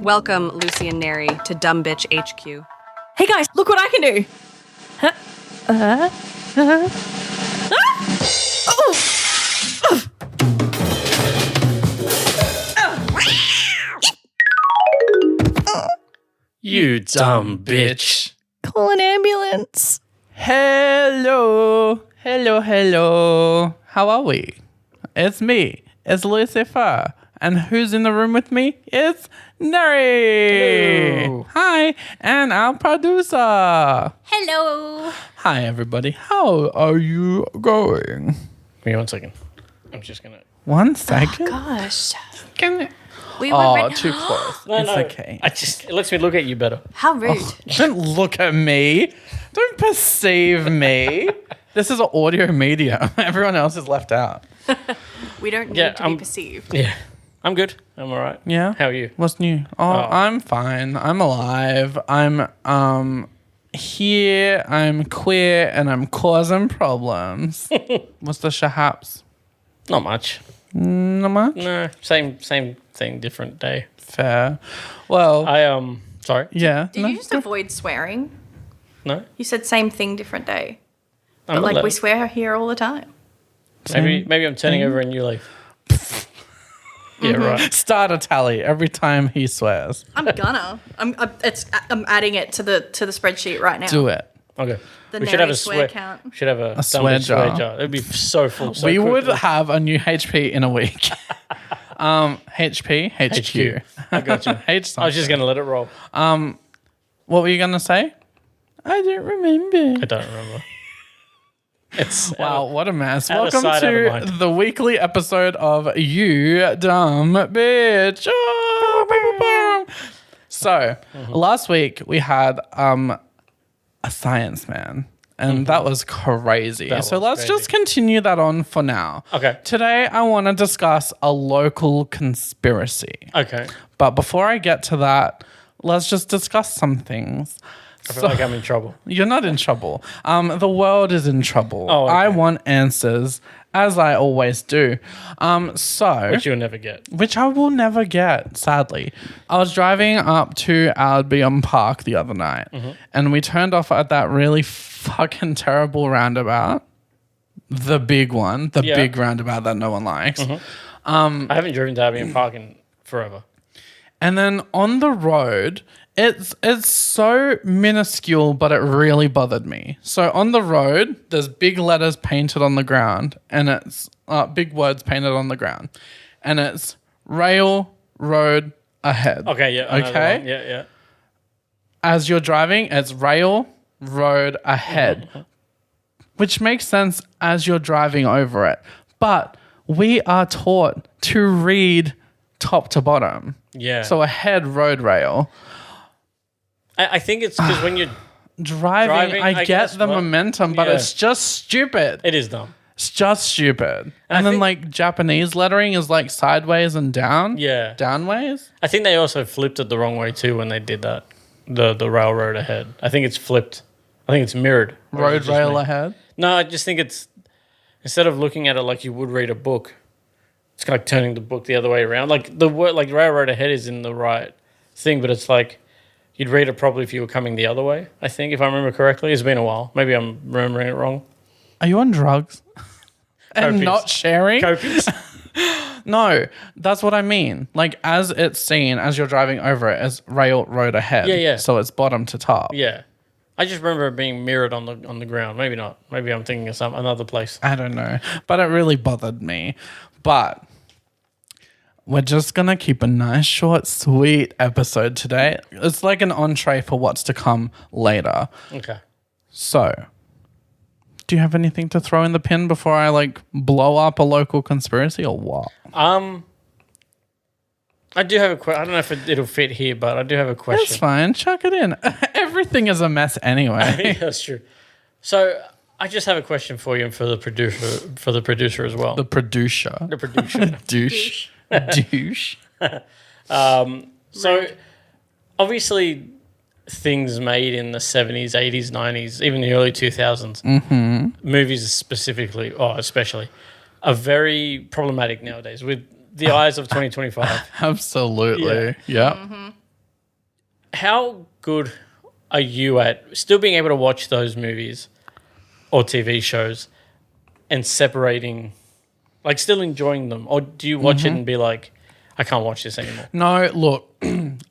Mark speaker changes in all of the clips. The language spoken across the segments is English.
Speaker 1: Welcome, Lucy and Nery, to Dumb Bitch HQ.
Speaker 2: Hey guys, look what I can do.
Speaker 3: You dumb bitch.
Speaker 2: Call an ambulance.
Speaker 3: Hello. How are we? It's me. It's Lucy-Furr. And who's in the room with me? It's Nery.
Speaker 4: Hello.
Speaker 3: Hi. And our producer.
Speaker 2: Hello.
Speaker 3: Hi, everybody. How are you going?
Speaker 4: Give me 1 second. I'm just gonna.
Speaker 3: 1 second?
Speaker 2: Gosh.
Speaker 3: We were too close.
Speaker 4: No,
Speaker 3: it's
Speaker 4: no.
Speaker 3: okay.
Speaker 4: It lets me look at you better.
Speaker 2: How rude.
Speaker 3: Don't look at me. Don't perceive me. This is an audio medium. Everyone else is left out.
Speaker 2: We don't need
Speaker 4: Yeah,
Speaker 2: to be perceived.
Speaker 4: Yeah, I'm good. I'm all right.
Speaker 3: Yeah?
Speaker 4: How are you?
Speaker 3: What's new? Oh, I'm fine. I'm alive. I'm here. I'm queer and I'm causing problems. What's the shahaps?
Speaker 4: Not much.
Speaker 3: Not much?
Speaker 4: No, same thing, different day.
Speaker 3: Fair. Well,
Speaker 4: Sorry.
Speaker 3: yeah.
Speaker 2: Did you just avoid swearing?
Speaker 4: No.
Speaker 2: You said same thing, different day.
Speaker 4: I'm
Speaker 2: But
Speaker 4: not
Speaker 2: like
Speaker 4: allowed.
Speaker 2: we swear here all the time.
Speaker 4: Maybe I'm turning over a new leaf. Yeah, right.
Speaker 3: Start a tally every time he swears.
Speaker 2: I'm gonna. I'm adding it to the spreadsheet right now.
Speaker 3: Do it.
Speaker 4: Okay.
Speaker 2: The
Speaker 4: We should have
Speaker 2: Nery
Speaker 4: a
Speaker 2: swear count.
Speaker 4: We should have a dumb
Speaker 3: swear
Speaker 4: bitch
Speaker 3: jar.
Speaker 4: It'd be so full. So
Speaker 3: We would
Speaker 4: quickly.
Speaker 3: have a new HP in a week. HP, HQ.
Speaker 4: I got you.
Speaker 3: H
Speaker 4: I was just gonna let it roll.
Speaker 3: What were you gonna say? I don't remember.
Speaker 4: I don't remember. It's
Speaker 3: Wow, what a mess.
Speaker 4: out of
Speaker 3: Welcome
Speaker 4: sight, out of
Speaker 3: to
Speaker 4: mind.
Speaker 3: the weekly episode of You Dumb Bitch. Oh, so, last week we had a science man, and that was crazy.
Speaker 4: That
Speaker 3: so,
Speaker 4: was
Speaker 3: let's
Speaker 4: crazy.
Speaker 3: just continue that on for now.
Speaker 4: Okay.
Speaker 3: Today, I want to discuss a local conspiracy.
Speaker 4: Okay.
Speaker 3: But before I get to that, let's just discuss some things.
Speaker 4: I feel like I'm in trouble.
Speaker 3: You're not in trouble. The world is in trouble.
Speaker 4: Oh, okay.
Speaker 3: I want answers, as I always do.
Speaker 4: Which you'll never get.
Speaker 3: Which I will never get, sadly. I was driving up to Albion Park the other night, and we turned off at that really fucking terrible roundabout. The big one. The
Speaker 4: Yeah.
Speaker 3: big roundabout that no one likes.
Speaker 4: I haven't driven to Albion Park in forever.
Speaker 3: And then on the road, it's so minuscule, but it really bothered me. So on the road, there's big letters painted on the ground, and it's big words painted on the ground, and it's rail road ahead.
Speaker 4: Okay, yeah. another
Speaker 3: Okay.
Speaker 4: one. Yeah.
Speaker 3: As you're driving, it's rail road ahead, which makes sense as you're driving over it. But we are taught to read top to bottom.
Speaker 4: Yeah.
Speaker 3: So ahead road rail.
Speaker 4: I think it's because when you're
Speaker 3: Driving, I get
Speaker 4: guess,
Speaker 3: the
Speaker 4: but-
Speaker 3: momentum, but
Speaker 4: yeah.
Speaker 3: it's just stupid.
Speaker 4: It is dumb.
Speaker 3: It's just stupid.
Speaker 4: I
Speaker 3: And then
Speaker 4: think-
Speaker 3: like Japanese lettering is like sideways and down.
Speaker 4: Yeah.
Speaker 3: Downways.
Speaker 4: I think they also flipped it the wrong way too when they did that. The railroad ahead. I think it's flipped. I think it's mirrored. Or is it
Speaker 3: Road
Speaker 4: just
Speaker 3: rail
Speaker 4: me?
Speaker 3: ahead.
Speaker 4: No, I just think it's instead of looking at it like you would read a book, it's kind of like turning the book the other way around. Like the word, like railroad ahead is in the right thing, but it's like you'd read it probably if you were coming the other way. I think if I remember correctly, it's been a while. Maybe I'm remembering it wrong.
Speaker 3: Are you on drugs? And
Speaker 4: Copies.
Speaker 3: not sharing?
Speaker 4: Copies.
Speaker 3: No, that's what I mean. Like as it's seen as you're driving over it as rail road ahead.
Speaker 4: Yeah.
Speaker 3: So it's bottom to top.
Speaker 4: Yeah, I just remember it being mirrored on the ground. Maybe not. Maybe I'm thinking of another place.
Speaker 3: I don't know. But it really bothered me. But we're just going to keep a nice, short, sweet episode today. It's like an entree for what's to come later.
Speaker 4: Okay.
Speaker 3: So, do you have anything to throw in the pin before I like blow up a local conspiracy or what?
Speaker 4: I do have a question. I don't know if it'll fit here, but I do have a question.
Speaker 3: It's fine. Chuck it in. Everything is a mess anyway.
Speaker 4: Yeah, that's true. So I just have a question for you and for the producer as well.
Speaker 3: The producer.
Speaker 4: The producer.
Speaker 3: Douche. Douche.
Speaker 4: So obviously things made in the 70s, 80s, 90s, even the early 2000s, movies specifically, or especially, are very problematic nowadays with the eyes of 2025.
Speaker 3: Absolutely. Yeah.
Speaker 4: how good are you at still being able to watch those movies or TV shows and separating, like still enjoying them? Or do you watch it and be like, I can't watch this anymore?
Speaker 3: No, look,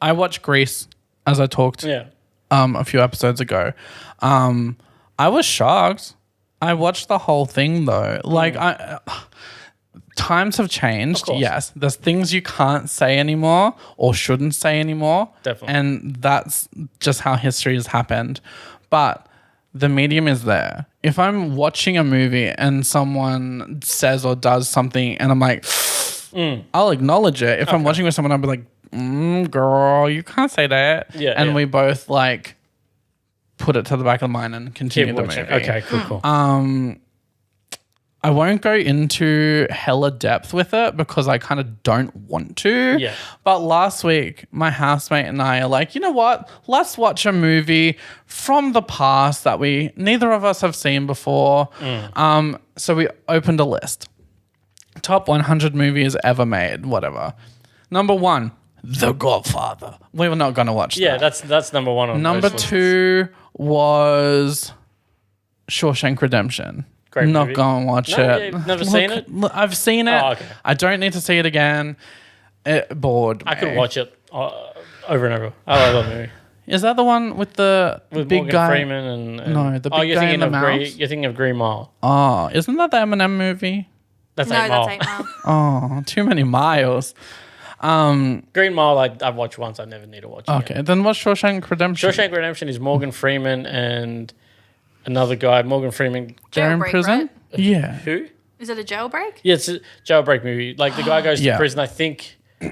Speaker 3: I watched Grease, as I talked a few episodes ago. I was shocked. I watched the whole thing though. Like times have changed. Yes, there's things you can't say anymore or shouldn't say anymore.
Speaker 4: Definitely.
Speaker 3: And that's just how history has happened. But the medium is there. If I'm watching a movie and someone says or does something and I'm like, I'll acknowledge it. If I'm watching with someone, I'll be like, girl, you can't say that.
Speaker 4: Yeah.
Speaker 3: And we both like put it to the back of the mind and continue the movie.
Speaker 4: Okay, cool.
Speaker 3: I won't go into hella depth with it because I kind of don't want to.
Speaker 4: Yeah.
Speaker 3: But last week, my housemate and I are like, you know what? Let's watch a movie from the past that neither of us have seen before. So we opened a list. Top 100 movies ever made, whatever. Number 1, The Godfather. We were not going to watch that.
Speaker 4: Yeah, that's number 1 on
Speaker 3: Number
Speaker 4: most
Speaker 3: 2 was Shawshank Redemption.
Speaker 4: Great
Speaker 3: not
Speaker 4: movie.
Speaker 3: going to watch
Speaker 4: No,
Speaker 3: it.
Speaker 4: you've never seen it?
Speaker 3: I've seen it.
Speaker 4: Oh, okay.
Speaker 3: I don't need to see it again. It bored me.
Speaker 4: I could watch it over and over. I love that movie.
Speaker 3: Is that the one with the
Speaker 4: With
Speaker 3: big
Speaker 4: Morgan
Speaker 3: guy?
Speaker 4: Freeman and
Speaker 3: No, the big
Speaker 4: you're
Speaker 3: guy
Speaker 4: thinking
Speaker 3: in the
Speaker 4: of
Speaker 3: mouse?
Speaker 4: You're thinking of Green Mile.
Speaker 3: Oh, isn't that the Eminem movie?
Speaker 4: That's
Speaker 2: No,
Speaker 4: 8 Mile.
Speaker 2: that's 8 Mile.
Speaker 3: Oh, too many miles.
Speaker 4: Green Mile, I've watched once. I never need to watch again.
Speaker 3: Okay, then what's Shawshank Redemption?
Speaker 4: Shawshank Redemption is Morgan Freeman and another guy. Morgan Freeman.
Speaker 3: They're in
Speaker 2: Jailbreak,
Speaker 3: prison?
Speaker 2: right?
Speaker 3: Yeah.
Speaker 4: Who?
Speaker 2: Is it a jailbreak?
Speaker 4: Yeah, it's a jailbreak movie. Like the guy goes to
Speaker 3: Yeah.
Speaker 4: prison. I think he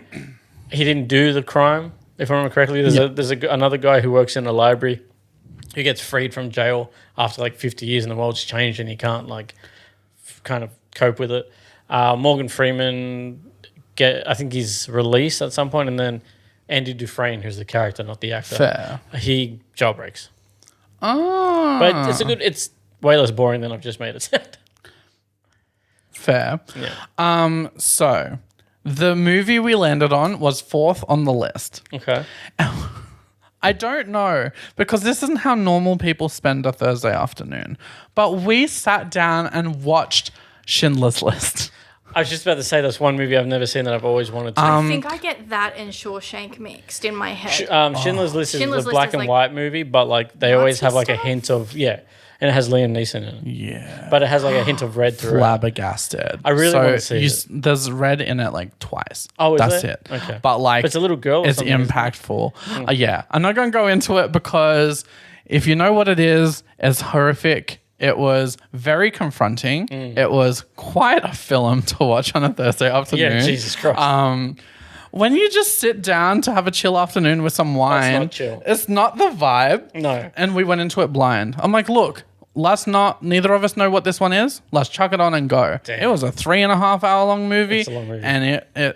Speaker 4: didn't do the crime, if I remember correctly. There's another guy who works in a library who gets freed from jail after like 50 years and the world's changed and he can't like kind of cope with it. Morgan Freeman, I think he's released at some point, and then Andy Dufresne, who's the character, not the actor,
Speaker 3: Fair.
Speaker 4: he jailbreaks.
Speaker 3: Oh.
Speaker 4: But it's way less boring than I've just made it sound.
Speaker 3: Fair.
Speaker 4: Yeah.
Speaker 3: So the movie we landed on was 4th on the list.
Speaker 4: Okay.
Speaker 3: I don't know because this isn't how normal people spend a Thursday afternoon. But we sat down and watched Schindler's List.
Speaker 4: I was just about to say that's one movie I've never seen that I've always wanted to.
Speaker 2: I think I get that and Shawshank mixed in my head.
Speaker 4: Schindler's List is
Speaker 2: Schindler's
Speaker 4: the
Speaker 2: List
Speaker 4: black
Speaker 2: is
Speaker 4: and
Speaker 2: like
Speaker 4: white movie, but like they always
Speaker 2: Nazi
Speaker 4: have like a
Speaker 2: stuff?
Speaker 4: hint of and it has Liam Neeson in it.
Speaker 3: Yeah.
Speaker 4: But it has like a hint of red throughout.
Speaker 3: Flabbergasted.
Speaker 4: I really want to see it.
Speaker 3: There's red in it like twice.
Speaker 4: Oh, is
Speaker 3: That's
Speaker 4: there?
Speaker 3: it.
Speaker 4: Okay.
Speaker 3: But like,
Speaker 4: But it's a little girl or
Speaker 3: It's
Speaker 4: something, isn't it?
Speaker 3: impactful. Yeah. I'm not going to go into it because if you know what it is, it's horrific. It was very confronting. It was quite a film to watch on a Thursday afternoon.
Speaker 4: Yeah, Jesus Christ.
Speaker 3: When you just sit down to have a chill afternoon with some wine,
Speaker 4: not chill.
Speaker 3: it's not the vibe.
Speaker 4: No.
Speaker 3: And we went into it blind. I'm like, look, neither of us know what this one is. Let's chuck it on and go.
Speaker 4: Damn.
Speaker 3: It was a 3.5 hour long movie.
Speaker 4: It's a long movie.
Speaker 3: And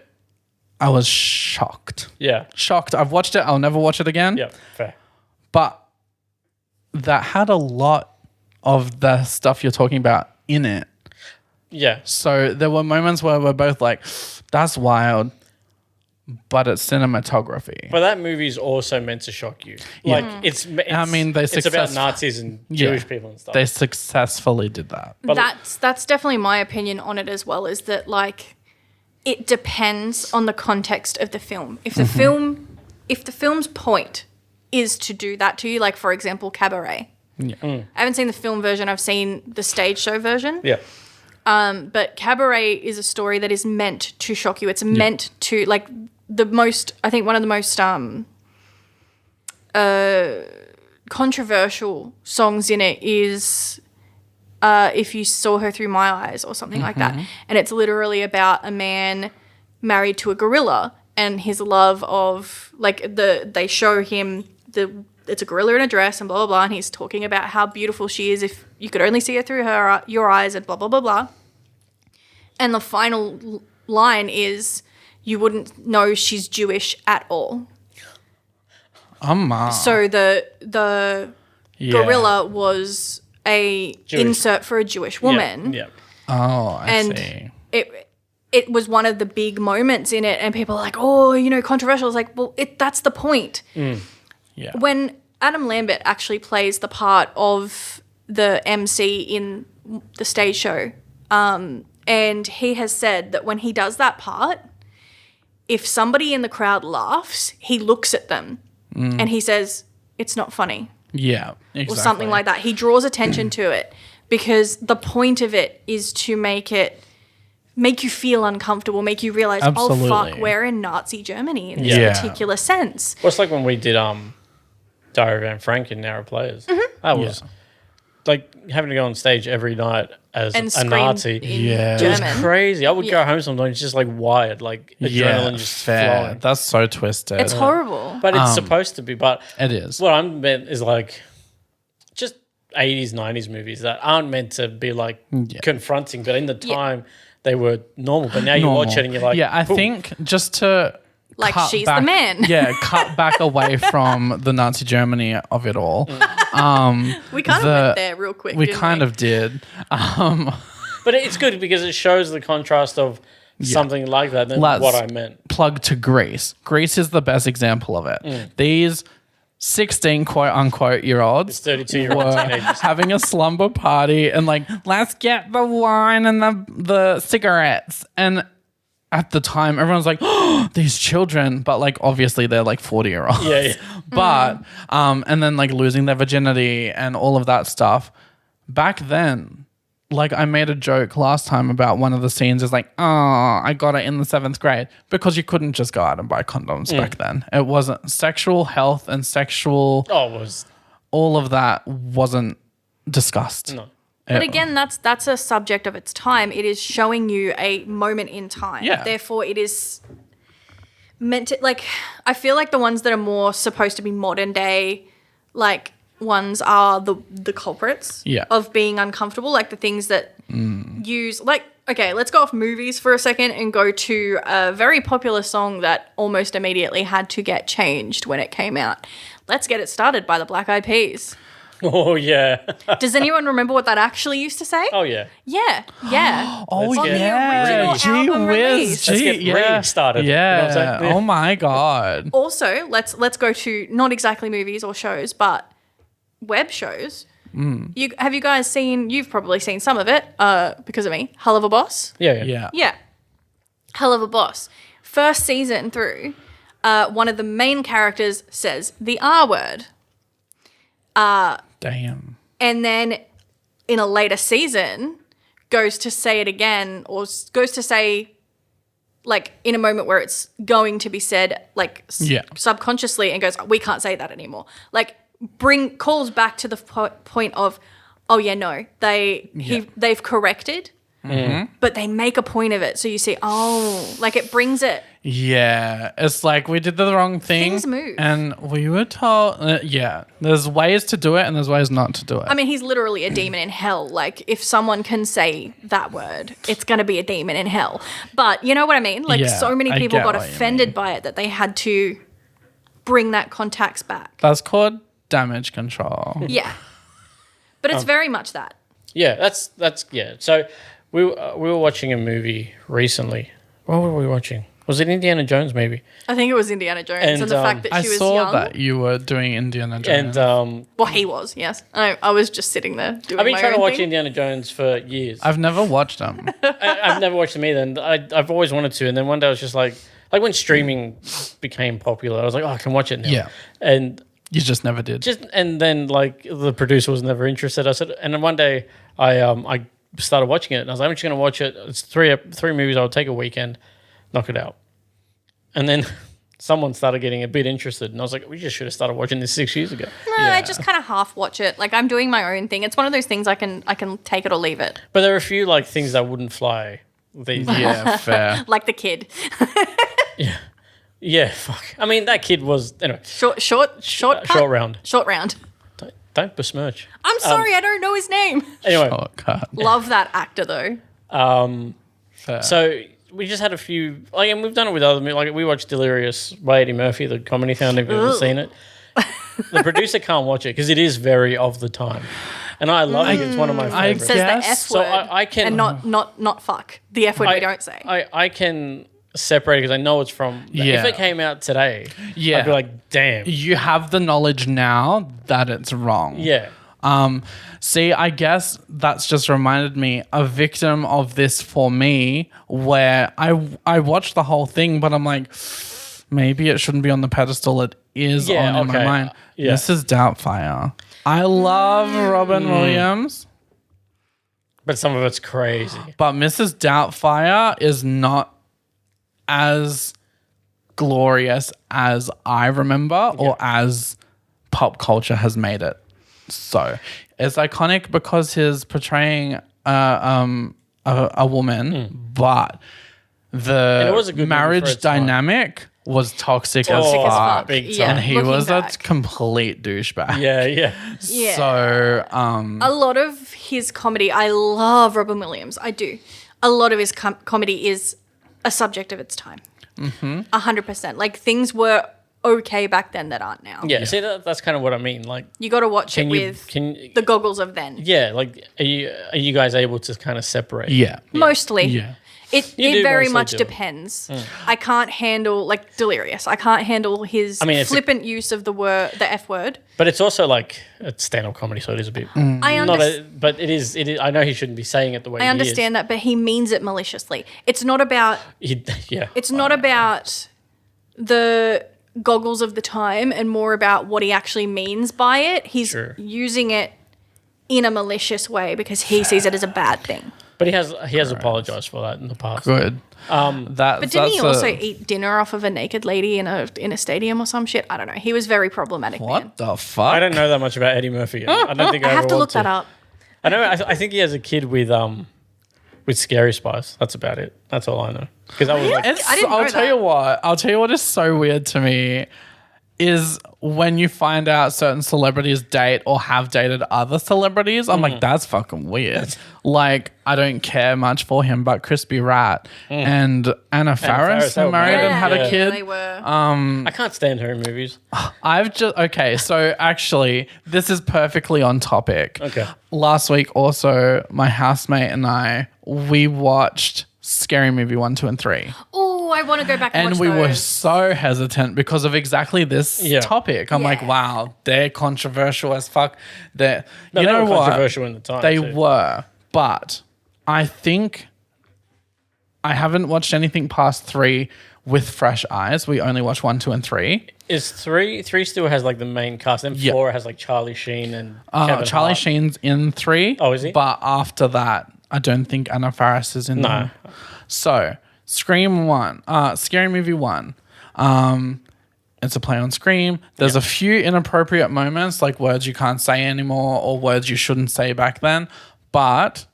Speaker 3: I was shocked.
Speaker 4: Yeah.
Speaker 3: Shocked. I've watched it. I'll never watch it again.
Speaker 4: Yeah. Fair.
Speaker 3: But that had a lot of the stuff you're talking about in it.
Speaker 4: Yeah.
Speaker 3: So there were moments where we're both like, that's wild, but it's cinematography.
Speaker 4: But that movie is also meant to shock you. Like it's
Speaker 3: I mean,
Speaker 4: it's about Nazis and Jewish people and stuff.
Speaker 3: They successfully did that.
Speaker 2: That's definitely my opinion on it as well, is that like it depends on the context of the film. If the film's point is to do that to you, like for example, Cabaret.
Speaker 3: Yeah.
Speaker 2: I haven't seen the film version, I've seen the stage show version.
Speaker 4: Yeah.
Speaker 2: But Cabaret is a story that is meant to shock you. It's meant to, like, one of the most controversial songs in it is If You Saw Her Through My Eyes or something like that. And it's literally about a man married to a gorilla and his love of, like, they show him it's a gorilla in a dress and blah, blah, blah. And he's talking about how beautiful she is if you could only see her through your eyes and blah, blah, blah, blah. And the final line is, you wouldn't know she's Jewish at all. So the gorilla was a insert for a Jewish woman.
Speaker 4: Yeah.
Speaker 3: Oh, I
Speaker 2: And
Speaker 3: see.
Speaker 2: it was one of the big moments in it. And people are like, oh, controversial. It's like, well, that's the point.
Speaker 3: Yeah.
Speaker 2: when Adam Lambert actually plays the part of the MC in the stage show, and he has said that when he does that part, if somebody in the crowd laughs, he looks at them and he says, "It's not funny,"
Speaker 3: Yeah, exactly.
Speaker 2: or something like that. He draws attention to it because the point of it is to make you feel uncomfortable, make you realize,
Speaker 3: Absolutely.
Speaker 2: oh fuck, we're in Nazi Germany in this
Speaker 3: Yeah.
Speaker 2: particular sense.
Speaker 4: Well, it's like when we did Diary of Anne Frank in Narrow Players. That was like having to go on stage every night as
Speaker 2: And
Speaker 4: a
Speaker 2: scream
Speaker 4: Nazi.
Speaker 2: in
Speaker 3: Yeah.
Speaker 4: It was
Speaker 2: German.
Speaker 4: crazy. I would go home sometimes just like wired, like adrenaline just flowing.
Speaker 3: That's so twisted.
Speaker 2: It's horrible.
Speaker 4: But it's supposed to be. But
Speaker 3: It is.
Speaker 4: what I'm meant is like just 80s, 90s movies that aren't meant to be like confronting, but in the time they were normal. But now you watch it and you're like,
Speaker 3: yeah, I
Speaker 4: "Cool."
Speaker 3: think just to
Speaker 2: Like,
Speaker 3: cut
Speaker 2: she's
Speaker 3: back,
Speaker 2: the man.
Speaker 3: Yeah, cut back away from the Nazi Germany of it all.
Speaker 2: We kind of went there real quick.
Speaker 3: We
Speaker 2: didn't
Speaker 3: kind of did.
Speaker 4: But it's good because it shows the contrast of something like that than
Speaker 3: Let's
Speaker 4: what I meant.
Speaker 3: plug to Greece. Greece is the best example of it. These 16 quote unquote year olds
Speaker 4: 32-year-old teenagers.
Speaker 3: having a slumber party and like, let's get the wine and the cigarettes. And at the time, everyone's like, oh, these children. But like, obviously they're like 40-year-olds.
Speaker 4: Yeah, yeah.
Speaker 3: But, and then like losing their virginity and all of that stuff. Back then, like I made a joke last time about one of the scenes is like, oh, I got it in the 7th grade because you couldn't just go out and buy condoms back then. It wasn't sexual health and sexual,
Speaker 4: Oh, it was
Speaker 3: all of that wasn't discussed.
Speaker 4: no.
Speaker 2: But again, that's a subject of its time. It is showing you a moment in time.
Speaker 3: Yeah.
Speaker 2: Therefore, it is meant to, like, I feel like the ones that are more supposed to be modern day, like, ones are the culprits of being uncomfortable, like the things that use, like, okay, let's go off movies for a second and go to a very popular song that almost immediately had to get changed when it came out. Let's Get It Started by the Black Eyed Peas.
Speaker 4: Oh, yeah.
Speaker 2: Does anyone remember what that actually used to say?
Speaker 4: Oh, yeah.
Speaker 2: Yeah, yeah.
Speaker 3: Oh,
Speaker 4: Let's get
Speaker 3: yeah.
Speaker 2: original
Speaker 3: Gee
Speaker 2: album
Speaker 3: whiz.
Speaker 2: release.
Speaker 4: Let's get
Speaker 3: Yeah.
Speaker 4: restarted. You know what I'm
Speaker 3: Yeah.
Speaker 4: saying?
Speaker 3: Oh, my God.
Speaker 2: Also, let's go to not exactly movies or shows, but web shows. Have you guys seen? You've probably seen some of it because of me. Hell of a Boss.
Speaker 4: Yeah.
Speaker 3: Yeah.
Speaker 2: Yeah, Hell of a Boss. First season through, one of the main characters says the R word,
Speaker 3: Damn.
Speaker 2: and then in a later season goes to say it again, or goes to say, like, in a moment where it's going to be said, like, subconsciously, and goes, we can't say that anymore. Like, calls back to the point of, oh yeah, no, they've corrected, but they make a point of it. So you see, oh, like, it brings it.
Speaker 3: Yeah. It's like we did the wrong thing.
Speaker 2: Things move.
Speaker 3: And we were told, there's ways to do it and there's ways not to do it.
Speaker 2: I mean, he's literally a demon in hell. Like, if someone can say that word, it's going to be a demon in hell. But you know what I mean? Like,
Speaker 3: Yeah,
Speaker 2: so many
Speaker 3: I
Speaker 2: people
Speaker 3: get
Speaker 2: got
Speaker 3: what you
Speaker 2: offended
Speaker 3: mean.
Speaker 2: by it that they had to bring that context back.
Speaker 3: That's called damage control.
Speaker 2: Yeah. But it's very much that.
Speaker 4: Yeah, that's yeah. So we were watching a movie recently. What were we watching? Was it Indiana Jones maybe?
Speaker 2: I think it was Indiana Jones and,
Speaker 4: And,
Speaker 2: the fact that
Speaker 3: I
Speaker 2: she was
Speaker 3: saw
Speaker 2: young.
Speaker 3: that you were doing Indiana Jones.
Speaker 4: And
Speaker 2: Well, he was, yes. I was just sitting there doing
Speaker 4: I've been
Speaker 2: my
Speaker 4: trying to
Speaker 2: own
Speaker 4: watch
Speaker 2: thing.
Speaker 4: Indiana Jones for years.
Speaker 3: I've never watched them.
Speaker 4: I've never watched them either, and I've always wanted to. And then one day I was just like when streaming became popular, I was like, oh, I can watch it now.
Speaker 3: Yeah.
Speaker 4: And
Speaker 3: You just never did.
Speaker 4: and then like the producer was never interested. I said, and then one day I started watching it, and I was like, I'm just going to watch it. It's three movies. I'll take a weekend, knock it out. And then someone started getting a bit interested, and I was like, we just should have started watching this 6 years ago.
Speaker 2: No, I just kind of half watch it. Like, I'm doing my own thing. It's one of those things I can take it or leave it.
Speaker 4: But there are a few like things that wouldn't fly these days.
Speaker 3: Yeah, fair.
Speaker 2: Like the kid.
Speaker 4: Yeah, fuck. I mean, that kid was anyway.
Speaker 2: Short
Speaker 4: Round.
Speaker 2: Short round.
Speaker 4: Don't besmirch.
Speaker 2: I'm sorry, I don't know his name.
Speaker 4: Anyway,
Speaker 3: Shortcut.
Speaker 2: Love that actor though.
Speaker 3: Fair.
Speaker 4: so we just had a few, like, and we've done it with other movies. Like, we watched Delirious by Eddie Murphy, the comedy thing. If you've ever seen it, the producer can't watch it because it is very of the time, and I love it. It's one of my
Speaker 3: I
Speaker 4: favorites.
Speaker 2: Says
Speaker 3: Yes.
Speaker 2: the F
Speaker 4: So
Speaker 2: word.
Speaker 4: I can
Speaker 2: and not fuck. The F word we don't say.
Speaker 4: I can separate because I know it's from.
Speaker 3: Yeah.
Speaker 4: If it came out today,
Speaker 3: Yeah.
Speaker 4: I'd be like, damn.
Speaker 3: You have the knowledge now that it's wrong.
Speaker 4: Yeah.
Speaker 3: See, I guess that's just reminded me a victim of this for me, where I watched the whole thing, but I'm like, maybe it shouldn't be on the pedestal it is on in my mind.
Speaker 4: Yeah.
Speaker 3: This is Doubtfire. I love Robin Williams,
Speaker 4: But some of it's crazy.
Speaker 3: but Mrs. Doubtfire is not as glorious as I remember or as pop culture has made it. So it's iconic because he's portraying a woman, but
Speaker 4: And it was a
Speaker 3: the
Speaker 4: good movie for
Speaker 3: marriage
Speaker 4: its time.
Speaker 3: dynamic was toxic as
Speaker 2: Toxic as
Speaker 3: fuck.
Speaker 2: fuck.
Speaker 4: Big
Speaker 2: Yeah,
Speaker 4: time.
Speaker 3: And he
Speaker 2: looking
Speaker 3: was a
Speaker 2: back.
Speaker 3: complete douchebag.
Speaker 4: Yeah, yeah.
Speaker 2: Yeah.
Speaker 3: So,
Speaker 2: A lot of his comedy, I love Robin Williams. I do. A lot of his comedy is a subject of its time. 100%. Like, things were okay back then that aren't now.
Speaker 4: Yeah, see, that's kind of what I mean. Like,
Speaker 2: You got to watch it
Speaker 4: Can you-
Speaker 2: with
Speaker 4: can-
Speaker 2: the goggles of then.
Speaker 4: yeah, like, are you guys able to kind of separate?
Speaker 3: yeah.
Speaker 2: Mostly.
Speaker 3: Yeah.
Speaker 2: It
Speaker 4: You do
Speaker 2: very
Speaker 4: mostly
Speaker 2: much
Speaker 4: do it.
Speaker 2: depends. I can't handle, like, Delirious. I can't handle his
Speaker 4: I mean, it's a-
Speaker 2: flippant use of the F word.
Speaker 4: But it's also like it's stand-up comedy, so it is a bit.
Speaker 2: I
Speaker 4: Not
Speaker 2: understand.
Speaker 4: but it is. I know he shouldn't be saying it the way
Speaker 2: I understand that, but he means it maliciously. It's not about
Speaker 4: Yeah.
Speaker 2: It's not about the goggles of the time and more about what he actually means by it. He's
Speaker 4: Sure.
Speaker 2: using it in a malicious way because he sees it as a bad thing.
Speaker 4: But he has apologized for that in the past.
Speaker 3: Good.
Speaker 2: But didn't he also eat dinner off of a naked lady in a stadium or some shit? I don't know. He was very problematic. Man.
Speaker 3: What the fuck?
Speaker 4: I don't know that much about Eddie Murphy. I don't think I
Speaker 2: I have
Speaker 4: ever
Speaker 2: to
Speaker 4: want
Speaker 2: look that up.
Speaker 4: I know. I think he has a kid with Scary Spice. That's about it. That's all I know. Because I was like,
Speaker 3: It's,
Speaker 2: I didn't know
Speaker 3: I'll tell
Speaker 2: that.
Speaker 3: you what. I'll tell you what is so weird to me is when you find out certain celebrities date or have dated other celebrities. I'm like, that's fucking weird. Like, I don't care much for him, but Crispy Rat and Anna Faris
Speaker 4: they
Speaker 3: were
Speaker 4: were
Speaker 3: married
Speaker 4: married.
Speaker 3: and had
Speaker 4: Yeah.
Speaker 3: a kid.
Speaker 2: They were.
Speaker 4: I can't stand her in movies.
Speaker 3: Okay, so actually, this is perfectly on topic.
Speaker 4: Okay.
Speaker 3: Last week, also, my housemate and we watched Scary Movie 1, 2, and 3.
Speaker 2: Oh, I want to go back and,
Speaker 3: And
Speaker 2: watch
Speaker 3: we were
Speaker 2: those.
Speaker 3: so hesitant because of exactly this topic. I'm like,
Speaker 2: Yeah.
Speaker 3: wow, they're controversial as fuck. They're,
Speaker 4: No,
Speaker 3: you
Speaker 4: they
Speaker 3: know
Speaker 4: were
Speaker 3: what?
Speaker 4: controversial in the time.
Speaker 3: They
Speaker 4: too.
Speaker 3: were, but I think I haven't watched anything past 3 with fresh eyes. We only watched 1, 2, and 3.
Speaker 4: Is three still has like the main cast? Then
Speaker 3: Yeah.
Speaker 4: 4 has like Charlie Sheen and Kevin
Speaker 3: Charlie
Speaker 4: Hart.
Speaker 3: Sheen's in 3.
Speaker 4: Oh, is he?
Speaker 3: But after that, I don't think Anna Faris is in
Speaker 4: No.
Speaker 3: them. So, Scary Movie 1. It's a play on Scream. There's a few inappropriate moments, like words you can't say anymore or words you shouldn't say back then. But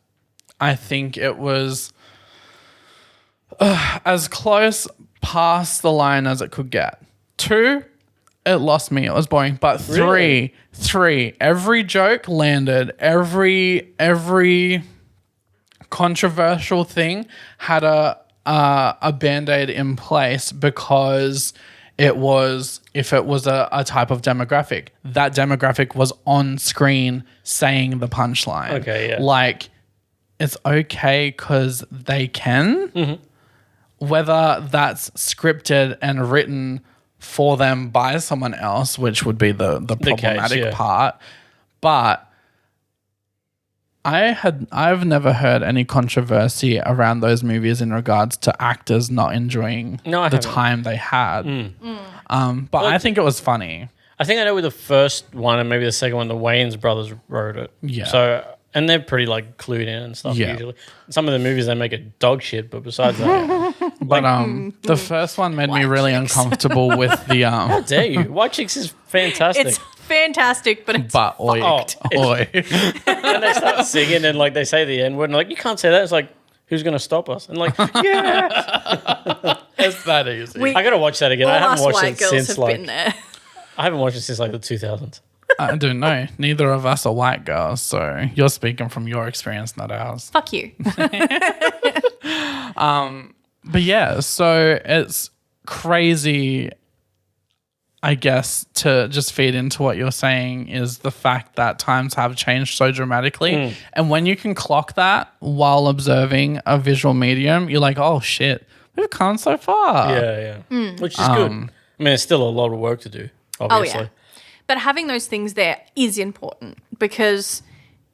Speaker 3: I think it was as close past the line as it could get. 2, it lost me. It was boring. But 3, every joke landed. Every controversial thing had a Band-Aid in place because it was, if it was a type of demographic, that demographic was on screen saying the punchline.
Speaker 4: Okay, yeah.
Speaker 3: Like, it's okay because they can. Whether that's scripted and written for them by someone else, which would be the problematic part. But I've never heard any controversy around those movies in regards to actors not enjoying
Speaker 4: No, I
Speaker 3: the
Speaker 4: haven't.
Speaker 3: time they had. But I think it was funny.
Speaker 4: I think I know with the first one and maybe the second one, the Wayans brothers wrote it.
Speaker 3: Yeah.
Speaker 4: So, and they're pretty like clued in and stuff
Speaker 3: Yeah.
Speaker 4: usually. Some of the movies they make it dog shit, but besides that,
Speaker 3: But the first one made me
Speaker 2: White
Speaker 3: really
Speaker 2: chicks.
Speaker 3: uncomfortable with the
Speaker 4: how dare you? White Chicks is fantastic.
Speaker 2: It's fantastic, but it's
Speaker 3: but oi,
Speaker 4: Oh,
Speaker 3: oi.
Speaker 4: and they start singing and like they say the N word and like you can't say that. It's like who's gonna stop us? And like yeah,
Speaker 3: It's that easy.
Speaker 2: We-
Speaker 4: I gotta watch that again.
Speaker 2: all
Speaker 4: I haven't
Speaker 2: us
Speaker 4: watched
Speaker 2: white
Speaker 4: it
Speaker 2: girls
Speaker 4: since
Speaker 2: have
Speaker 4: like
Speaker 2: been there.
Speaker 4: I haven't watched it since like the 2000s.
Speaker 3: I don't know. Neither of us are white girls, so you're speaking from your experience, not ours.
Speaker 2: Fuck you.
Speaker 3: But yeah, so it's crazy, I guess, to just feed into what you're saying is the fact that times have changed so dramatically. And when you can clock that while observing a visual medium, you're like, oh shit, we've come so far.
Speaker 4: Yeah. Which is good. I mean, there's still a lot of work to do, obviously.
Speaker 2: Oh, yeah. But having those things there is important because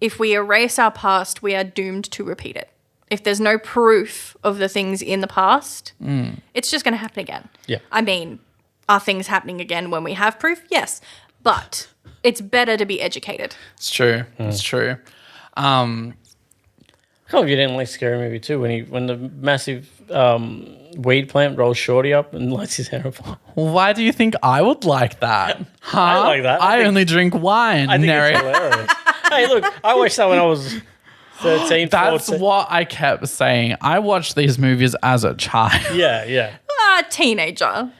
Speaker 2: if we erase our past, we are doomed to repeat it. If there's no proof of the things in the past, it's just going to happen again.
Speaker 4: Yeah.
Speaker 2: I mean, are things happening again when we have proof? Yes. But it's better to be educated.
Speaker 3: It's true. It's true.
Speaker 4: I can't believe you didn't like Scary Movie 2 when the massive weed plant rolls Shorty up and lights his hair on fire.
Speaker 3: Why do you think I would like that? Huh?
Speaker 4: I like that.
Speaker 3: I only drink wine,
Speaker 4: I think
Speaker 3: Nery.
Speaker 4: it's hilarious. Hey, look, I watched that when I was 13,
Speaker 3: That's
Speaker 4: 14.
Speaker 3: what I kept saying. I watched these movies as a child.
Speaker 4: Yeah.
Speaker 2: Teenager.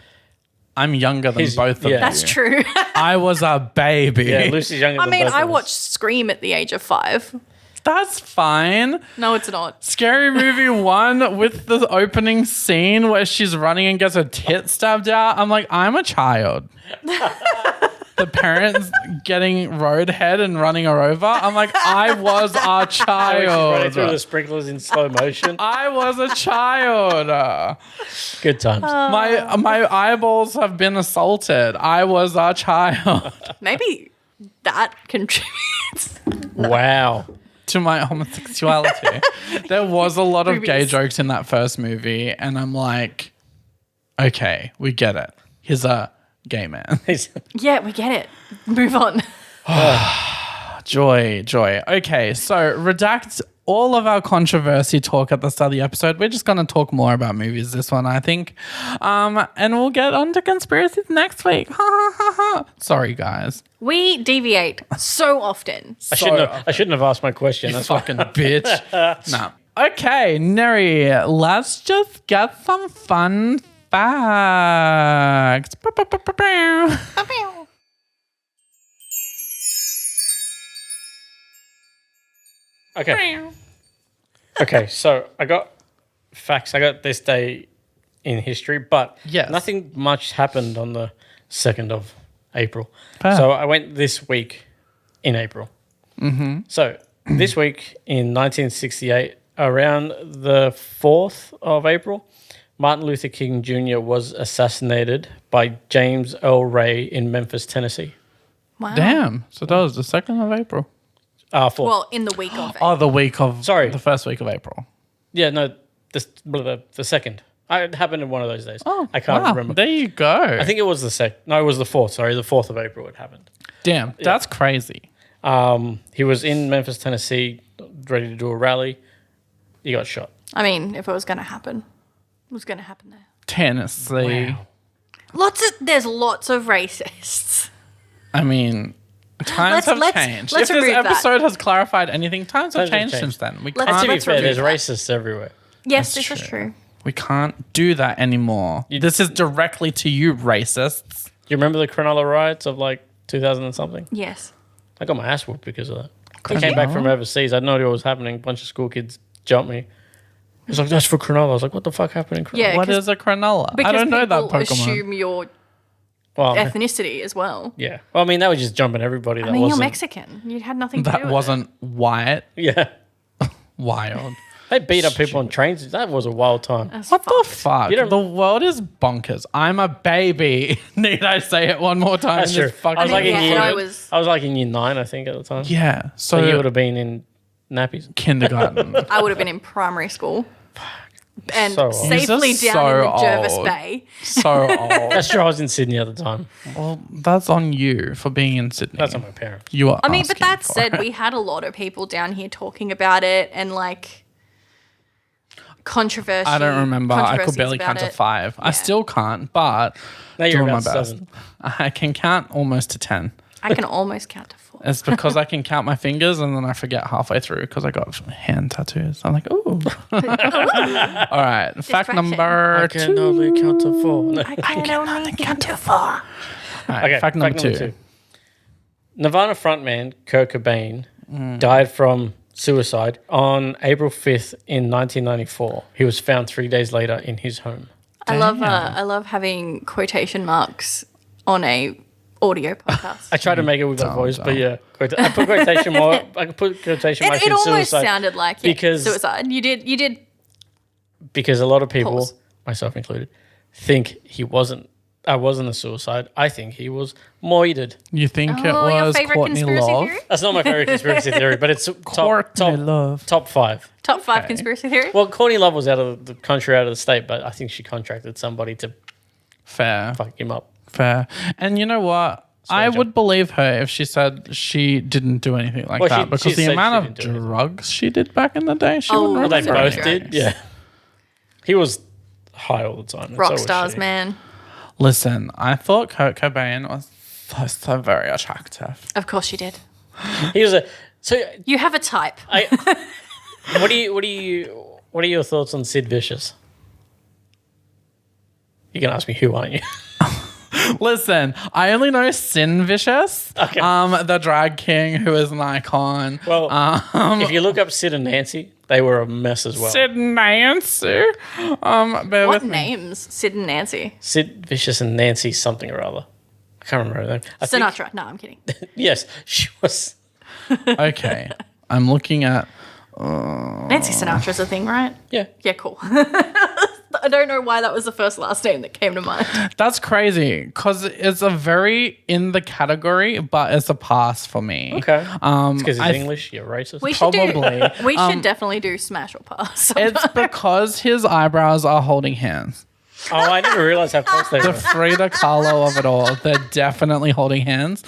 Speaker 3: I'm younger than both of you.
Speaker 2: That's true.
Speaker 3: I was a baby.
Speaker 4: Yeah, Lucy's younger
Speaker 2: I
Speaker 4: than
Speaker 2: mean,
Speaker 4: both
Speaker 2: I
Speaker 4: of us.
Speaker 2: watched Scream at the age of 5.
Speaker 3: That's fine.
Speaker 2: No, it's not.
Speaker 3: Scary Movie 1 with the opening scene where she's running and gets her tit stabbed out. I'm like, I'm a child. The parents getting roadhead and running her over. I'm like, I was a
Speaker 4: When she's running through the
Speaker 3: child.
Speaker 4: sprinklers in slow motion.
Speaker 3: I was a child.
Speaker 4: Good times.
Speaker 3: My eyeballs have been assaulted. I was a child.
Speaker 2: Maybe that contributes.
Speaker 4: Wow.
Speaker 3: To my homosexuality. There was a lot of gay
Speaker 2: Movies.
Speaker 3: jokes in that first movie, and I'm like, okay, we get it. He's a gay man.
Speaker 2: Yeah, we get it. Move on.
Speaker 3: Joy. Okay, so redact all of our controversy talk at the start of the episode. We're just going to talk more about movies this one, I think. And we'll get on to conspiracies next week. Sorry, guys.
Speaker 2: We deviate so often.
Speaker 4: I shouldn't have asked my question. That's why.
Speaker 3: Fucking bitch. No. Okay, Nery, let's just get some fun facts.
Speaker 4: Okay, so I got facts. I got this day in history, but
Speaker 3: Yes.
Speaker 4: nothing much happened on the 2nd of April.
Speaker 3: Fair.
Speaker 4: So I went this week in April. Mm-hmm. So this week in 1968, around the 4th of April, Martin Luther King Jr. was assassinated by James Earl Ray in Memphis, Tennessee.
Speaker 2: Wow.
Speaker 3: Damn. So that was the 2nd of April.
Speaker 4: 4th.
Speaker 2: Well, in the week of
Speaker 3: Oh, the week of...
Speaker 4: Sorry.
Speaker 3: The first week of April.
Speaker 4: Yeah, no, the 2nd. It happened in one of those days.
Speaker 3: Oh,
Speaker 4: I can't
Speaker 3: wow.
Speaker 4: remember.
Speaker 3: There you go.
Speaker 4: I think it was the 2nd. No, it was the 4th. Sorry, the 4th of April it happened.
Speaker 3: Damn, that's crazy.
Speaker 4: He was in Memphis, Tennessee, ready to do a rally. He got shot.
Speaker 2: I mean, if it was going to happen, it was going to happen there.
Speaker 3: Tennessee.
Speaker 4: Wow.
Speaker 2: There's lots of racists.
Speaker 3: I mean, times have changed.
Speaker 2: let's
Speaker 3: If this
Speaker 2: remove that.
Speaker 3: episode has clarified anything, times have
Speaker 4: Times have
Speaker 3: changed
Speaker 4: changed.
Speaker 3: since then. We
Speaker 2: Let's-
Speaker 3: can't,
Speaker 4: To be
Speaker 2: let's
Speaker 4: fair,
Speaker 2: remove
Speaker 4: there's
Speaker 2: that.
Speaker 4: racists everywhere.
Speaker 2: Yes,
Speaker 3: That's
Speaker 2: this is true.
Speaker 3: we can't do that anymore. This is directly to you, racists.
Speaker 4: Do you remember the Cronulla riots of like 2000 and something?
Speaker 2: Yes.
Speaker 4: I got my ass whooped because of that. I came back from overseas. I had no idea what was happening. A bunch of school kids jumped me. It was like, that's for Cronulla. I was like, what the fuck happened in Cronulla?
Speaker 2: Yeah,
Speaker 3: What
Speaker 2: 'cause-
Speaker 3: is a Cronulla? I
Speaker 2: Because
Speaker 3: don't know that
Speaker 2: people
Speaker 3: Pokemon.
Speaker 2: assume your
Speaker 4: Well,
Speaker 2: ethnicity as well.
Speaker 4: yeah. Well, I mean, that was just jumping everybody. That
Speaker 2: I mean, you're
Speaker 4: wasn't.
Speaker 2: Mexican. You had nothing to do
Speaker 3: That
Speaker 2: with
Speaker 3: wasn't white.
Speaker 4: Yeah.
Speaker 3: Wild.
Speaker 4: They beat up people on trains. That was a wild time.
Speaker 2: That's
Speaker 3: What the
Speaker 2: fucked.
Speaker 3: fuck?
Speaker 4: You don't-
Speaker 3: The world is bonkers. I'm a baby. Need I say it one more time?
Speaker 4: That's
Speaker 3: in
Speaker 4: true.
Speaker 3: this fucking
Speaker 4: I was like
Speaker 2: yeah,
Speaker 4: in
Speaker 2: and
Speaker 4: year.
Speaker 2: I
Speaker 4: I
Speaker 2: was-
Speaker 4: was like in year 9, I think, at the time.
Speaker 3: Yeah.
Speaker 4: So you
Speaker 3: So
Speaker 4: would have been in nappies.
Speaker 3: kindergarten.
Speaker 2: I would have been in primary school. And
Speaker 4: So old.
Speaker 2: safely
Speaker 3: You're
Speaker 2: down in the
Speaker 3: so
Speaker 2: Jervis
Speaker 3: old.
Speaker 2: Bay.
Speaker 3: So old.
Speaker 4: That's true. I was in Sydney at the time.
Speaker 3: Well, that's on you for being in Sydney.
Speaker 4: That's on my parents.
Speaker 3: You are.
Speaker 2: I mean, but
Speaker 3: asking
Speaker 2: that
Speaker 3: for
Speaker 2: said,
Speaker 3: it.
Speaker 2: we had a lot of people down here talking about it and like controversy.
Speaker 3: I don't remember. I could
Speaker 2: controversies
Speaker 3: barely
Speaker 2: about
Speaker 3: count to
Speaker 2: it.
Speaker 3: 5. I still can't, but
Speaker 4: Now you're
Speaker 3: doing my
Speaker 4: about
Speaker 3: best.
Speaker 4: 7.
Speaker 3: I can count almost to 10.
Speaker 2: I can almost count to 4.
Speaker 3: It's because I can count my fingers and then I forget halfway through because I got hand tattoos. I'm like, ooh. All right. Fact
Speaker 2: Distraction.
Speaker 3: number
Speaker 4: I
Speaker 3: 2.
Speaker 4: can only count to 4. No.
Speaker 2: I can only count to 4.
Speaker 3: All right,
Speaker 4: Okay,
Speaker 3: fact number 2.
Speaker 4: Nirvana frontman Kurt Cobain died from suicide on April 5th in 1994. He was found 3 days later in his home.
Speaker 2: I love having quotation marks on a audio podcast.
Speaker 4: I tried to make it with my voice, but yeah, I put quotation mark. I could put quotation marks
Speaker 2: It
Speaker 4: in
Speaker 2: almost
Speaker 4: suicide
Speaker 2: sounded like
Speaker 4: because-
Speaker 2: suicide. You did
Speaker 4: because a lot of people
Speaker 2: Pause.
Speaker 4: myself included, think he wasn't a suicide. I think he was murdered.
Speaker 3: You think it
Speaker 2: your
Speaker 3: was
Speaker 2: favorite
Speaker 3: Courtney
Speaker 2: conspiracy
Speaker 3: Love?
Speaker 2: theory?
Speaker 4: That's not my favorite conspiracy theory, but it's
Speaker 3: Courtney Love.
Speaker 4: top 5.
Speaker 2: Top 5
Speaker 3: Okay.
Speaker 2: conspiracy theory?
Speaker 4: Well, Courtney Love was out of the country, out of the state, but I think she contracted somebody to
Speaker 3: Fair.
Speaker 4: fuck him up.
Speaker 3: Fair. And you know what? I
Speaker 4: John.
Speaker 3: would believe her if she said she didn't do anything like
Speaker 4: Well,
Speaker 3: that
Speaker 4: she
Speaker 3: because the
Speaker 4: said
Speaker 3: amount
Speaker 4: she
Speaker 3: of
Speaker 4: didn't do anything.
Speaker 3: drugs she did back in the day, she
Speaker 2: Oh,
Speaker 3: wouldn't
Speaker 2: well,
Speaker 4: They
Speaker 3: remember.
Speaker 4: both
Speaker 2: Right.
Speaker 4: did, yeah. He was high all the time. and so
Speaker 2: Rock
Speaker 4: was
Speaker 2: stars,
Speaker 4: she.
Speaker 2: man.
Speaker 3: Listen, I thought Kurt Cobain was so very attractive.
Speaker 2: Of course you did.
Speaker 4: He was a. So,
Speaker 2: You have a type.
Speaker 4: what are your thoughts on Sid Vicious? You can ask me who, aren't you?
Speaker 3: Listen, I only know Sin Vicious,
Speaker 4: Okay.
Speaker 3: the drag king who is an icon.
Speaker 4: Well, if you look up Sid and Nancy, they were a mess as well.
Speaker 3: Sid and Nancy. Bear
Speaker 2: What
Speaker 3: with me.
Speaker 2: names? Sid and Nancy.
Speaker 4: Sid Vicious and Nancy something or other. I can't remember her name. I think-
Speaker 2: Sinatra. No, I'm kidding.
Speaker 4: yes, she was.
Speaker 3: Okay, I'm looking at.
Speaker 2: Nancy Sinatra's a thing, right?
Speaker 4: Yeah.
Speaker 2: Yeah, cool. I don't know why that was the first last name that came to mind.
Speaker 3: That's crazy because it's a very in the category, but it's a pass for me.
Speaker 4: Okay. It's because
Speaker 3: I
Speaker 4: he's
Speaker 3: th-
Speaker 4: English. You're racist.
Speaker 2: We should
Speaker 3: Probably.
Speaker 2: We should definitely do Smash or Pass.
Speaker 3: It's because his eyebrows are holding hands.
Speaker 4: Oh, I never realized how close they
Speaker 3: The
Speaker 4: were.
Speaker 3: Frida Kahlo of it all. They're definitely holding hands.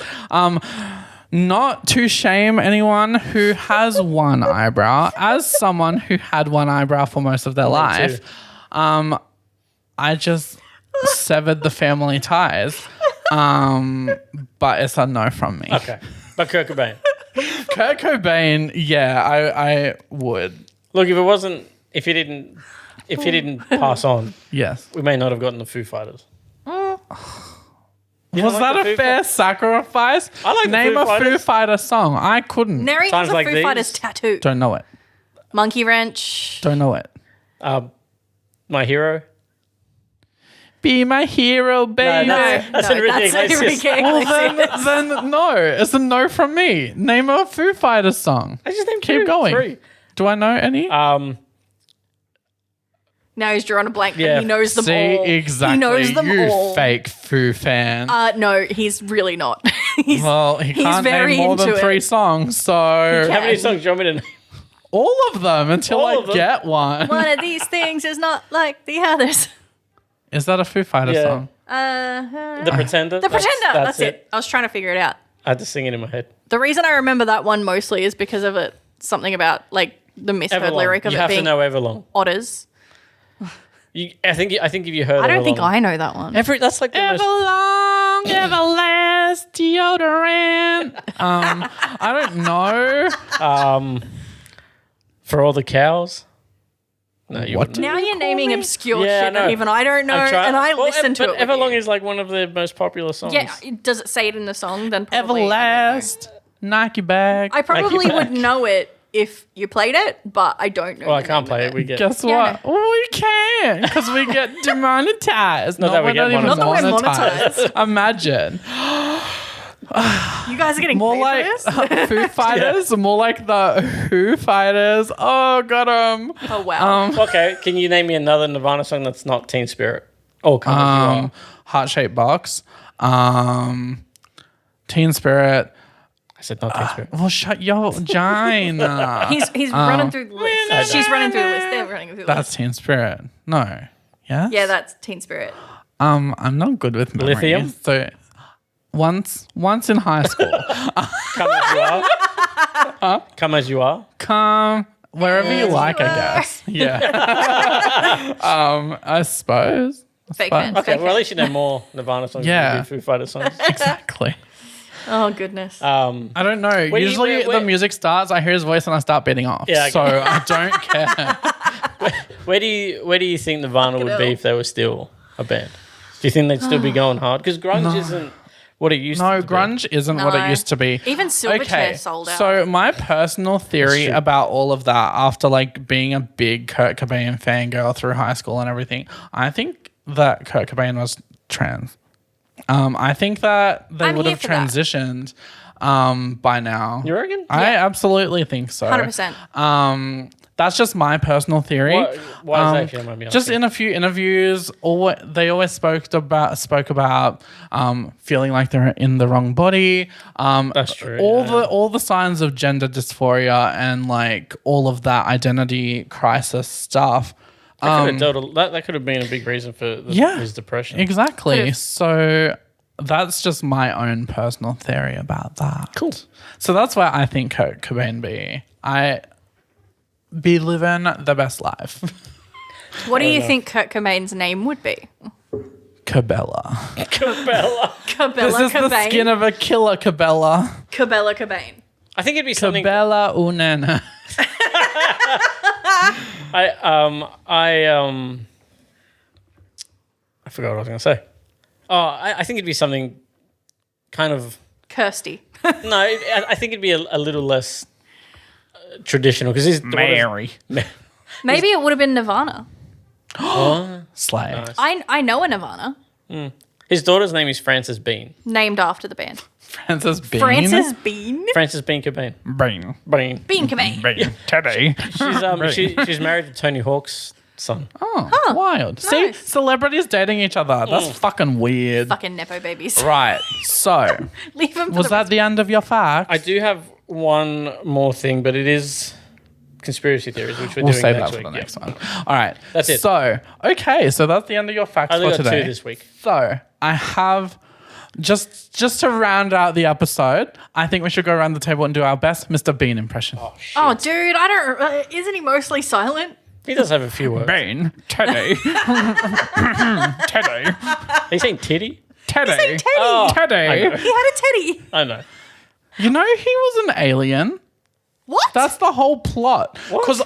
Speaker 3: Not to shame anyone who has one eyebrow. As someone who had one eyebrow for most of their life, I just severed the family ties. But it's a no from me.
Speaker 4: Okay. But Kurt Cobain.
Speaker 3: Kurt Cobain, yeah, I would.
Speaker 4: Look, if he didn't pass on,
Speaker 3: Yes.
Speaker 4: we may not have gotten the Foo Fighters. You
Speaker 3: Was
Speaker 4: don't like
Speaker 3: that
Speaker 4: the
Speaker 3: a
Speaker 4: Foo
Speaker 3: fair sacrifice?
Speaker 4: I like the
Speaker 3: Name
Speaker 4: Foo
Speaker 3: a Foo
Speaker 4: Fighters.
Speaker 3: Fighter song. I couldn't.
Speaker 2: Nery
Speaker 4: Times
Speaker 2: has a
Speaker 4: like
Speaker 2: Foo
Speaker 4: these?
Speaker 2: Fighters tattoo.
Speaker 3: Don't know it.
Speaker 2: Monkey wrench.
Speaker 3: Don't know it.
Speaker 4: My Hero.
Speaker 3: Be my hero, baby.
Speaker 4: No, that's Enrique Iglesias.
Speaker 2: Enrique
Speaker 3: Well,
Speaker 2: Iglesias.
Speaker 3: then no. It's a no from me. Name a Foo Fighters song.
Speaker 4: I just named
Speaker 3: Keep
Speaker 4: two,
Speaker 3: going.
Speaker 4: 3.
Speaker 3: Do I know any?
Speaker 2: Now he's drawn a blank,
Speaker 4: Yeah.
Speaker 2: but he knows them
Speaker 3: See,
Speaker 2: all.
Speaker 3: exactly.
Speaker 2: He knows them
Speaker 3: you
Speaker 2: all.
Speaker 3: fake Foo fan.
Speaker 2: No, he's really not. he's,
Speaker 3: well, he can't
Speaker 2: very
Speaker 3: name more than
Speaker 2: into
Speaker 3: 3
Speaker 2: it.
Speaker 3: songs, so
Speaker 4: How many songs do you want me to name?
Speaker 3: all of them until
Speaker 4: All
Speaker 3: I
Speaker 4: of them?
Speaker 3: get one.
Speaker 2: one of these things is not like the others.
Speaker 3: Is that a Foo Fighters
Speaker 4: Yeah.
Speaker 3: song?
Speaker 4: The Pretender?
Speaker 2: The Pretender. That's it. I was trying to figure it out.
Speaker 4: I had to sing it in my head.
Speaker 2: The reason I remember that one mostly is because of it. Something about like the misheard
Speaker 4: Everlong.
Speaker 2: lyric of
Speaker 4: You
Speaker 2: it
Speaker 4: have to
Speaker 2: being
Speaker 4: know Everlong.
Speaker 2: otters.
Speaker 4: I think if you heard
Speaker 2: I don't
Speaker 4: Everlong-
Speaker 2: think I know that one.
Speaker 4: That's like the most...
Speaker 3: Everlong, Everlast, deodorant. I don't know.
Speaker 4: For All the Cows. No, you
Speaker 3: What?
Speaker 4: wouldn't.
Speaker 2: Now you're naming obscure
Speaker 4: Yeah, I
Speaker 2: shit that
Speaker 4: know.
Speaker 2: even I don't know,
Speaker 4: I've tried-
Speaker 2: and I
Speaker 4: Well,
Speaker 2: listen to
Speaker 4: but
Speaker 2: it. with
Speaker 4: Everlong
Speaker 2: you.
Speaker 4: is like one of the most popular songs.
Speaker 2: Yeah, does it say it in the song? Then probably,
Speaker 3: Everlast, Nike bag.
Speaker 2: I probably
Speaker 4: Nike
Speaker 2: would
Speaker 4: bag.
Speaker 2: know it if you played it, but I don't know.
Speaker 4: Well, I
Speaker 2: the
Speaker 4: can't
Speaker 2: name
Speaker 4: play
Speaker 2: of
Speaker 4: it. We get...
Speaker 3: Guess
Speaker 2: Yeah,
Speaker 3: what? We can because we get demonetized.
Speaker 4: Not that we
Speaker 3: we're
Speaker 4: get
Speaker 3: not even
Speaker 2: Not that we're monetized.
Speaker 3: Imagine.
Speaker 2: You guys are getting
Speaker 3: More
Speaker 2: paid
Speaker 3: like
Speaker 2: for this?
Speaker 3: Foo Fighters, more like the Who Fighters. Oh, got 'em.
Speaker 2: Oh wow.
Speaker 4: Okay, can you name me another Nirvana song that's not Teen Spirit? Oh, come on.
Speaker 3: Heart-shaped box. Teen Spirit.
Speaker 4: I said not Teen Spirit.
Speaker 3: Well, shut your vagina.
Speaker 2: He's running through the list. She's running through the list. They're running through the list.
Speaker 3: That's Teen Spirit. No. Yes?
Speaker 2: Yeah, that's Teen Spirit.
Speaker 3: I'm not good with memory.
Speaker 4: Lithium?
Speaker 3: So once in high school,
Speaker 4: Come as you are. Come as you are.
Speaker 3: come wherever you like, I guess. Yeah. I suppose.
Speaker 2: Fake fan.
Speaker 4: Okay,
Speaker 2: Fake
Speaker 4: well, at least you know more Nirvana songs
Speaker 3: Yeah.
Speaker 4: than you do Foo Fighters songs.
Speaker 3: Exactly.
Speaker 2: fan. Oh goodness.
Speaker 3: I don't know.
Speaker 4: do you-
Speaker 3: Usually
Speaker 4: where-
Speaker 3: the music starts, I hear his voice and I start beating off.
Speaker 4: Yeah, I
Speaker 3: so
Speaker 4: get it.
Speaker 3: I don't care.
Speaker 4: Where do you think Nirvana would be
Speaker 2: hell.
Speaker 4: if they were still a band? Do you think they'd still be going hard? Because grunge isn't what it used
Speaker 3: No,
Speaker 4: to be.
Speaker 3: grunge isn't what it
Speaker 2: No.
Speaker 3: used to be.
Speaker 2: Even Silverchair sold out.
Speaker 3: So my personal theory
Speaker 4: true.
Speaker 3: about all of that after like being a big Kurt Cobain fangirl through high school and everything, I think that Kurt Cobain was trans. I think that they
Speaker 2: I'm
Speaker 3: would
Speaker 2: here
Speaker 3: have
Speaker 2: for that.
Speaker 3: transitioned by now.
Speaker 4: You reckon?
Speaker 3: I absolutely think so.
Speaker 2: 100%.
Speaker 3: That's just my personal theory.
Speaker 4: Why is that, if you don't mind me
Speaker 3: Just
Speaker 4: asking?
Speaker 3: in a few interviews, they always spoke about feeling like they're in the wrong body.
Speaker 4: That's true.
Speaker 3: All the signs of gender dysphoria and like all of that identity crisis stuff.
Speaker 4: That could have been a big reason for his depression.
Speaker 3: Exactly.
Speaker 2: Could've.
Speaker 3: So that's just my own personal theory about that.
Speaker 4: Cool.
Speaker 3: So that's where I think Kurt Cobain be living the best life.
Speaker 2: What do you think Kurt Cobain's name would be?
Speaker 3: Cabela.
Speaker 4: Cabela.
Speaker 2: Cabela
Speaker 3: This is the
Speaker 2: Cobain.
Speaker 3: skin of a killer, Cabela.
Speaker 2: Cabela Cobain.
Speaker 4: I think it'd be something.
Speaker 3: Cabela Unena.
Speaker 4: I forgot what I was going to say. Oh, I think it'd be something kind of.
Speaker 2: Kirsty.
Speaker 4: No, I think it'd be a little less traditional because his
Speaker 3: Mary.
Speaker 2: Maybe it would have been Nirvana.
Speaker 3: Slay.
Speaker 4: Nice.
Speaker 2: I know a Nirvana
Speaker 4: His daughter's name is Frances Bean.
Speaker 2: named after the band.
Speaker 3: Frances Bean.
Speaker 2: Frances Bean.
Speaker 4: Frances Bean Cobain.
Speaker 3: Bean.
Speaker 4: Bean.
Speaker 2: Bean Cobain.
Speaker 3: Bean. Teddy.
Speaker 4: She's married to Tony Hawk's son.
Speaker 3: Oh, wild. See,
Speaker 2: Nice.
Speaker 3: celebrities dating each other. That's fucking weird.
Speaker 2: Fucking Nepo babies.
Speaker 3: Right. So,
Speaker 2: Leave them for
Speaker 3: was that the end of your facts?
Speaker 4: I do have one more thing, but it is conspiracy theories, which we're
Speaker 3: We'll
Speaker 4: doing
Speaker 3: save
Speaker 4: next
Speaker 3: that for
Speaker 4: week.
Speaker 3: the
Speaker 4: Yeah.
Speaker 3: next one. All right.
Speaker 4: That's it.
Speaker 3: So, okay. So that's the end of your facts
Speaker 4: I only
Speaker 3: for
Speaker 4: got
Speaker 3: today.
Speaker 4: 2 this week.
Speaker 3: So I have just to round out the episode. I think we should go around the table and do our best Mr. Bean impression.
Speaker 4: Oh, shit.
Speaker 2: Oh, dude, I don't. Isn't he mostly silent?
Speaker 4: He does have a few words.
Speaker 3: Bean, Teddy, Teddy,
Speaker 4: Are you saying titty?
Speaker 3: Teddy,
Speaker 2: Teddy.
Speaker 4: Oh,
Speaker 3: Teddy.
Speaker 4: I know.
Speaker 2: He had a teddy.
Speaker 4: I know.
Speaker 3: You know he was an alien.
Speaker 2: What?
Speaker 3: That's the whole plot.
Speaker 4: What?
Speaker 3: Because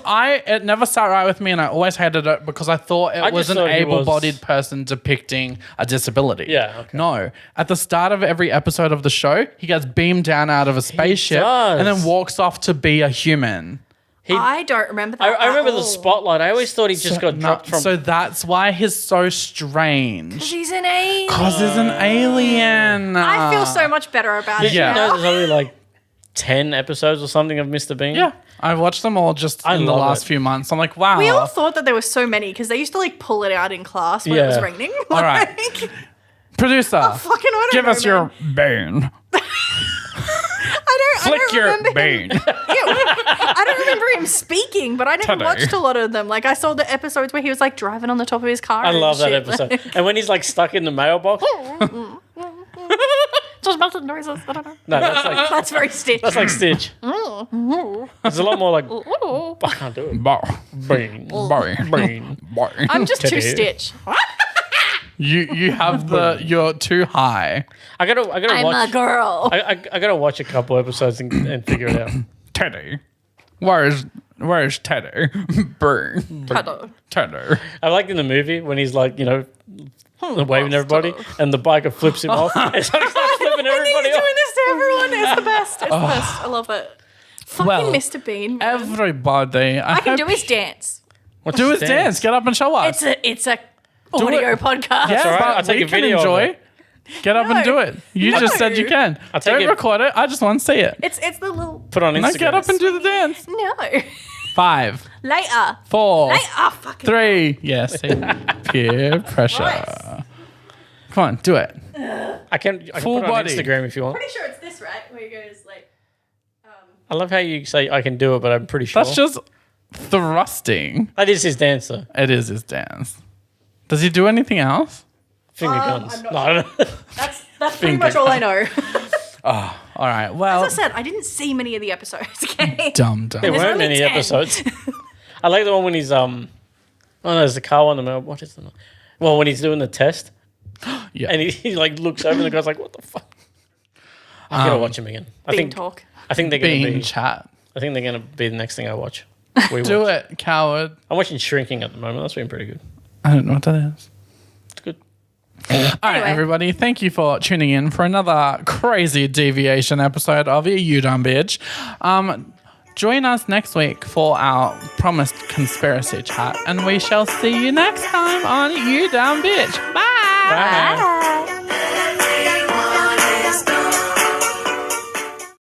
Speaker 3: it never sat right with me, and I always hated it because I thought it
Speaker 4: I
Speaker 3: was
Speaker 4: just
Speaker 3: an
Speaker 4: thought he was-
Speaker 3: able-bodied person depicting a disability.
Speaker 4: Yeah, okay.
Speaker 3: No. At the start of every episode of the show, he gets beamed down out of a spaceship
Speaker 4: does.
Speaker 3: and then walks off to be a human.
Speaker 2: I don't remember that.
Speaker 4: I remember
Speaker 2: at
Speaker 4: the
Speaker 2: all.
Speaker 4: spotlight. I always thought he just got dropped from.
Speaker 3: So that's why he's so strange.
Speaker 2: She's an alien.
Speaker 3: Because he's an alien.
Speaker 2: I feel so much better about
Speaker 4: Did
Speaker 2: it
Speaker 4: you
Speaker 3: Yeah.
Speaker 4: know
Speaker 2: now.
Speaker 4: there's only like 10 episodes or something of Mr. Bean?
Speaker 3: Yeah. I watched them all just
Speaker 4: I
Speaker 3: in the
Speaker 4: love
Speaker 3: last
Speaker 4: it.
Speaker 3: few months. I'm like, wow.
Speaker 2: We all thought that there were so many because they used to like pull it out in class when it was
Speaker 4: Yeah.
Speaker 2: raining.
Speaker 3: All right.
Speaker 2: Like,
Speaker 3: Producer,
Speaker 2: fucking, I don't
Speaker 3: give
Speaker 2: know,
Speaker 3: us
Speaker 2: man.
Speaker 3: your Bane.
Speaker 2: I
Speaker 3: Flick
Speaker 2: don't
Speaker 3: your
Speaker 2: remember him.
Speaker 3: Bane.
Speaker 2: I don't remember him speaking, but I never
Speaker 3: Today.
Speaker 2: watched a lot of them. Like I saw the episodes where he was like driving on the top of his car.
Speaker 4: I
Speaker 2: and
Speaker 4: love that
Speaker 2: shit.
Speaker 4: episode. And when he's like stuck in the mailbox.
Speaker 2: Just melted noises. I don't know.
Speaker 4: No, that's
Speaker 2: That's very Stitch.
Speaker 4: like Stitch. It's a lot more like. I can't do it. Bean. Bean.
Speaker 2: I'm just too
Speaker 4: Teddy.
Speaker 2: Stitch.
Speaker 3: You have you're too high.
Speaker 4: I gotta
Speaker 2: I'm
Speaker 4: watch.
Speaker 2: a girl.
Speaker 4: I gotta watch a couple episodes and figure it out.
Speaker 3: Teddy. Where's Teddy? Burn. Teddy.
Speaker 4: I liked in the movie when he's like, waving everybody and the biker flips him off. And so he starts flipping
Speaker 2: He's
Speaker 4: everybody
Speaker 2: doing
Speaker 4: off.
Speaker 2: this to everyone. It's the best. It's the best. I love it. Fucking
Speaker 3: Well,
Speaker 2: Mr. Bean. Man.
Speaker 3: Everybody.
Speaker 2: I can do his dance.
Speaker 4: What's
Speaker 3: Do his dance. Get up and show us.
Speaker 2: It's a audio podcast.
Speaker 3: Yeah,
Speaker 4: all right.
Speaker 3: but
Speaker 4: I'll take
Speaker 3: we
Speaker 4: a
Speaker 3: can
Speaker 4: video of
Speaker 3: enjoy.
Speaker 4: it.
Speaker 3: Get up and do it. You just said you can.
Speaker 4: I'll take
Speaker 3: Don't
Speaker 4: it.
Speaker 3: record it. I just want to see it.
Speaker 2: It's the little
Speaker 4: Put on
Speaker 3: Now
Speaker 4: Instagram.
Speaker 3: get up and do the dance.
Speaker 2: no
Speaker 3: 5,
Speaker 2: later.
Speaker 3: 4,
Speaker 2: Later. Fucking
Speaker 3: 3. Yes. Peer pressure. Come on, do it.
Speaker 4: I can
Speaker 3: Full
Speaker 4: put it on
Speaker 3: body.
Speaker 4: Instagram if you want.
Speaker 2: Pretty sure it's this right where he goes like.
Speaker 4: I love how you say I can do it, but I'm pretty sure.
Speaker 3: That's just thrusting.
Speaker 4: That is his dancer.
Speaker 3: It is his dance. Does he do anything else?
Speaker 4: Finger guns.
Speaker 2: I'm not
Speaker 4: No, I don't know.
Speaker 2: That's pretty much all I know.
Speaker 3: All right. Well,
Speaker 2: As I said, I didn't see many of the episodes. Okay.
Speaker 3: dumb.
Speaker 4: There
Speaker 2: There's
Speaker 4: weren't
Speaker 2: only
Speaker 4: many
Speaker 2: 10.
Speaker 4: episodes. I like the one when he's Oh no, there's the car on the mail. What is the? Well, when he's doing the test,
Speaker 3: Yeah.
Speaker 4: and he like looks over and the guy's like, "What the fuck?" I gotta watch him again.
Speaker 2: Bean talk.
Speaker 4: I think they're gonna
Speaker 3: Bean
Speaker 4: be.
Speaker 3: chat.
Speaker 4: I think they're gonna be the next thing I watch.
Speaker 3: Do it, coward.
Speaker 4: I'm watching Shrinking at the moment. That's been pretty good.
Speaker 3: I don't know what that is.
Speaker 4: It's good.
Speaker 3: All right,
Speaker 2: Anyway.
Speaker 3: everybody. Thank you for tuning in for another crazy deviation episode of You Dumb Bitch. Join us next week for our promised conspiracy chat, and we shall see you next time on You Dumb Bitch. Bye.
Speaker 4: Bye.